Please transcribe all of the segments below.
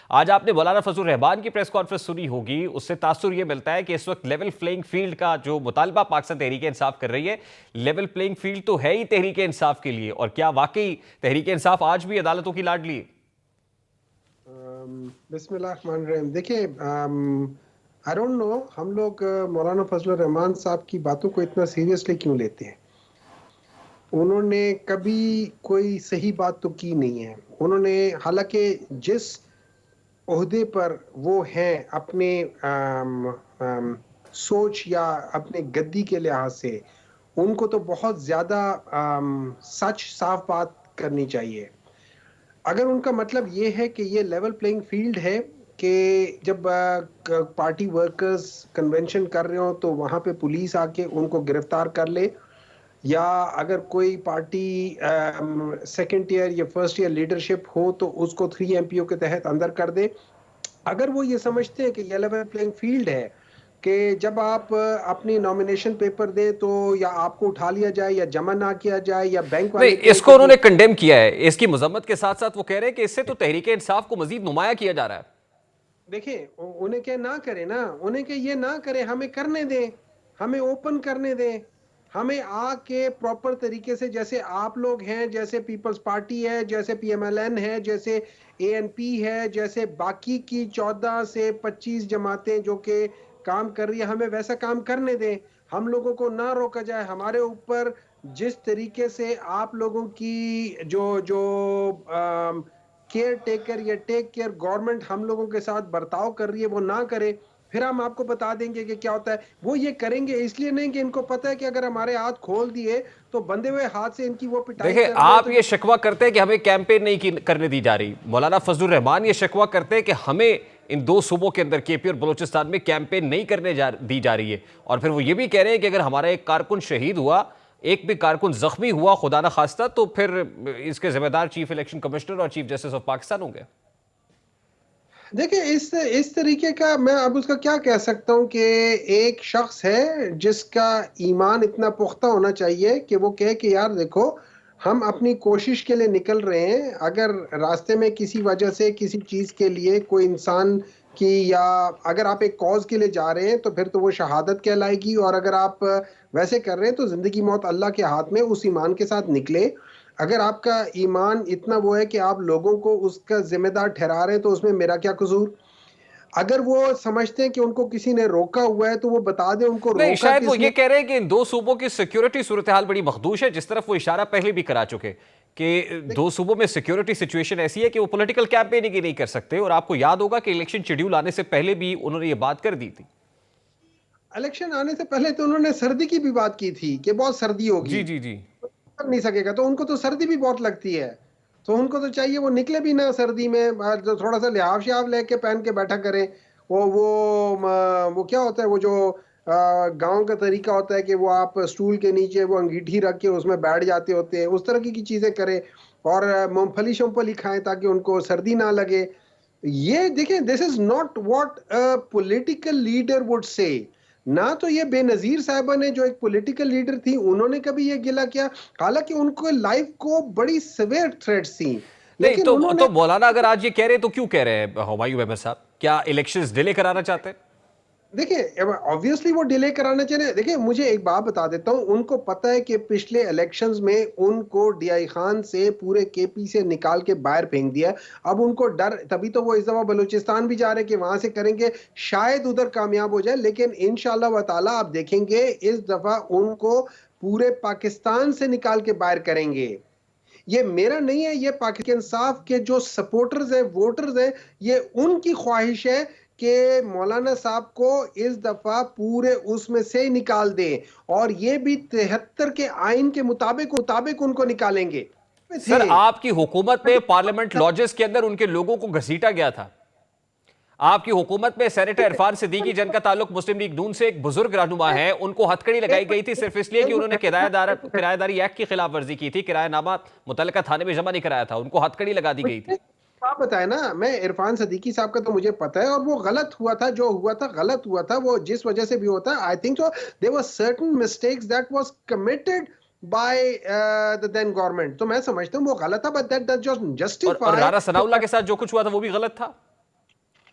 آج آپ نے مولانا فضل الرحمان کی پریس کانفرنس سنی ہوگی، اس سے تاثر یہ ملتا ہے کہ اس وقت لیول پلینگ فیلڈ کا جو مطالبہ پاکستان تحریک انصاف کر رہی ہے، لیول پلینگ فیلڈ تو ہے ہی تحریک انصاف کے لیے، اور کیا واقعی تحریک انصاف آج بھی عدالتوں کی لاڈلی ہے؟ بسم اللہ الرحمن الرحیم. دیکھیں، آئی ڈونٹ نو ہم لوگ مولانا فضل الرحمان صاحب کی باتوں کو اتنا سیریسلی کیوں لیتے ہیں. انہوں نے کبھی کوئی صحیح بات تو کی نہیں ہے. انہوں نے حالانکہ جس عہدے پر وہ ہیں اپنے سوچ یا اپنے گدی کے لحاظ سے، ان کو تو بہت زیادہ سچ صاف بات کرنی چاہیے. اگر ان کا مطلب یہ ہے کہ یہ لیول پلینگ فیلڈ ہے کہ جب پارٹی ورکرز کنونشن کر رہے ہوں تو وہاں پہ پولیس آ کے ان کو گرفتار کر لے، یا اگر کوئی پارٹی سیکنڈ ایئر یا فرسٹ ایئر لیڈرشپ ہو تو اس کو 3 MPO کے تحت اندر کر دے. اگر وہ یہ سمجھتے ہیں کہ یہ لیول پلینگ فیلڈ ہے کہ جب آپ اپنی نامینیشن پیپر دیں تو یا آپ کو اٹھا لیا جائے یا جمع نہ کیا جائے یا بینک والے نہیں، کہیں اس کہ کو انہوں جی. نے کنڈیم کیا ہے، اس کی مذمت کے ساتھ ساتھ وہ کہہ رہے ہیں کہ اس سے تو تحریک انصاف کو مزید نمایاں کیا جا رہا ہے. دیکھیں انہیں کہ نہ کرے نا، انہیں کہ یہ نہ کرے، ہمیں کرنے دیں، ہمیں اوپن کرنے دیں، ہمیں آ کے پراپر طریقے سے، جیسے آپ لوگ ہیں، جیسے پیپلز پارٹی ہے، جیسے PMLN ہے، جیسے ANP ہے، جیسے باقی کی 14 سے 25 جماعتیں جو کہ کام کر رہی ہے، ہمیں ویسا کام کرنے دیں. ہم لوگوں کو نہ روکا جائے. ہمارے اوپر جس طریقے سے آپ لوگوں کی جو کیئر ٹیکر یا ٹیک کیئر گورنمنٹ ہم لوگوں کے ساتھ برتاؤ کر رہی ہے وہ نہ کرے، پھر ہم آپ کو بتا دیں گے کہ کیا ہوتا ہے. وہ یہ کریں گے اس لیے نہیں کہ ان کو پتہ ہے کہ اگر ہمارے ہاتھ کھول دیے تو بندے ہوئے ہاتھ سے ان کی وہ پٹائی دیکھیں، کر دیں آپ تو یہ شکوہ کرتے ہیں کہ ہمیں کیمپین نہیں کرنے دی جا رہی. مولانا فضل الرحمان یہ شکوہ کرتے ہیں کہ ہمیں ان 2 صوبوں کے اندر KP اور بلوچستان میں کیمپین نہیں کرنے دی جا رہی ہے. اور پھر وہ یہ بھی کہہ رہے ہیں کہ اگر ہمارا ایک کارکن شہید ہوا، ایک بھی کارکن زخمی ہوا خدا نہ خواستہ، تو پھر اس کے ذمہ دار چیف الیکشن کمشنر اور چیف جسٹس آف پاکستان ہوں گے. دیکھیں اس طریقے کا میں اب اس کا کیا کہہ سکتا ہوں کہ ایک شخص ہے جس کا ایمان اتنا پختہ ہونا چاہیے کہ وہ کہے کہ یار دیکھو ہم اپنی کوشش کے لیے نکل رہے ہیں، اگر راستے میں کسی وجہ سے کسی چیز کے لیے کوئی انسان کی، یا اگر آپ ایک کاز کے لیے جا رہے ہیں تو پھر تو وہ شہادت کہلائے گی، اور اگر آپ ویسے کر رہے ہیں تو زندگی موت اللہ کے ہاتھ میں، اس ایمان کے ساتھ نکلے. اگر آپ کا ایمان اتنا وہ ہے کہ آپ لوگوں کو اس کا ذمہ دار ٹھہرا رہے ہیں تو اس میں میرا کیا قصور. اگر وہ سمجھتے ہیں کہ ان کو کسی نے روکا ہوا ہے تو وہ بتا دیں ان کو نہیں، روکا شاید وہ کس یہ نے. کہہ رہے ہیں کہ ان 2 صوبوں کی سیکیورٹی صورتحال بڑی مخدوش ہے، جس طرف وہ اشارہ پہلے بھی کرا چکے کہ 2 صوبوں میں سیکیورٹی سچویشن ایسی ہے کہ وہ پولیٹیکل کیمپیننگ ہی نہیں کر سکتے. اور آپ کو یاد ہوگا کہ الیکشن شیڈیول آنے سے پہلے بھی انہوں نے یہ بات کر دی تھی. الیکشن آنے سے پہلے تو انہوں نے سردی کی بھی بات کی تھی کہ بہت سردی جی ہوگی، جی جی. کر نہیں سکے گا. تو ان کو تو سردی بھی بہت لگتی ہے، تو ان کو تو چاہیے وہ نکلے بھی نہ سردی میں، تھوڑا سا لحاف شحاف لے کے پہن کے بیٹھا کریں. وہ کیا ہوتا ہے، وہ جو گاؤں کا طریقہ ہوتا ہے کہ وہ آپ اسٹول کے نیچے وہ انگیٹھی رکھ کے اس میں بیٹھ جاتے ہوتے ہیں، اس طرح کی چیزیں کریں، اور مونگ پھلی شمپلی کھائیں تاکہ ان کو سردی نہ لگے. یہ دیکھیں، this is not what political leader with سے. نہ تو یہ بے نظیر صاحبہ نے جو ایک پولیٹیکل لیڈر تھی انہوں نے کبھی یہ گلہ کیا، حالانکہ ان کو لائف کو بڑی سیویئر تھریٹس تھیں، نہیں لیکن انہوں نے. تو مولانا اگر آج یہ کہہ رہے ہیں تو کیوں کہہ رہے ہیں ہمایوں احمد صاحب؟ کیا الیکشنز ڈیلے کرانا چاہتے ہیں؟ دیکھیں obviously وہ ڈیلے کرانا چاہیے. دیکھیں مجھے ایک بات بتا دیتا ہوں، ان کو پتہ ہے کہ پچھلے الیکشنز میں ان کو DI خان سے پورے KP سے نکال کے باہر پھینک دیا. اب ان کو ڈر، تبھی تو وہ اس دفعہ بلوچستان بھی جا رہے ہیں کہ وہاں سے کریں گے، شاید ادھر کامیاب ہو جائے. لیکن انشاءاللہ و تعالی آپ دیکھیں گے اس دفعہ ان کو پورے پاکستان سے نکال کے باہر کریں گے. یہ میرا نہیں ہے، یہ پاکستان انصاف کے جو سپورٹرز ہیں، ووٹرز ہیں، یہ ان کی خواہش ہے کہ مولانا صاحب کو اس دفعہ پورے اس میں سے نکال دیں، اور یہ بھی 73 کے آئین کے مطابق ان کو نکالیں گے. سر، آپ کی حکومت میں پارلیمنٹ لاجز کے اندر ان کے لوگوں کو گھسیٹا گیا تھا. آپ کی حکومت میں سینیٹر عرفان صدیقی، جن کا تعلق مسلم لیگ نون سے ایک بزرگ رہنما ہے، ان کو ہتھ کڑی لگائی گئی تھی صرف اس لیے کہ انہوں نے کرایہ داری ایکٹ کی خلاف ورزی کی تھی، کرایہ نامہ متعلقہ تھانے میں جمع نہیں کرایا تھا، ان کو ہتھ کڑی لگا دی گئی تھی. آپ بتائیں نا، میں عرفان صدیقی صاحب کا تو مجھے پتا ہے، اور وہ غلط ہوا تھا، جو ہوا تھا غلط ہوا تھا، وہ جس وجہ سے بھی ہوتا ہے. I think so there were certain mistakes that was committed by the then government. تو میں سمجھتا ہوں وہ غلط تھا، but that does just اور justify رانا ثناء کہ اللہ کے ساتھ جو کچھ ہوا تھا وہ بھی غلط تھا.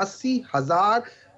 80,000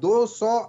200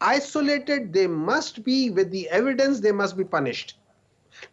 isolated, they must be with the evidence, they must be punished.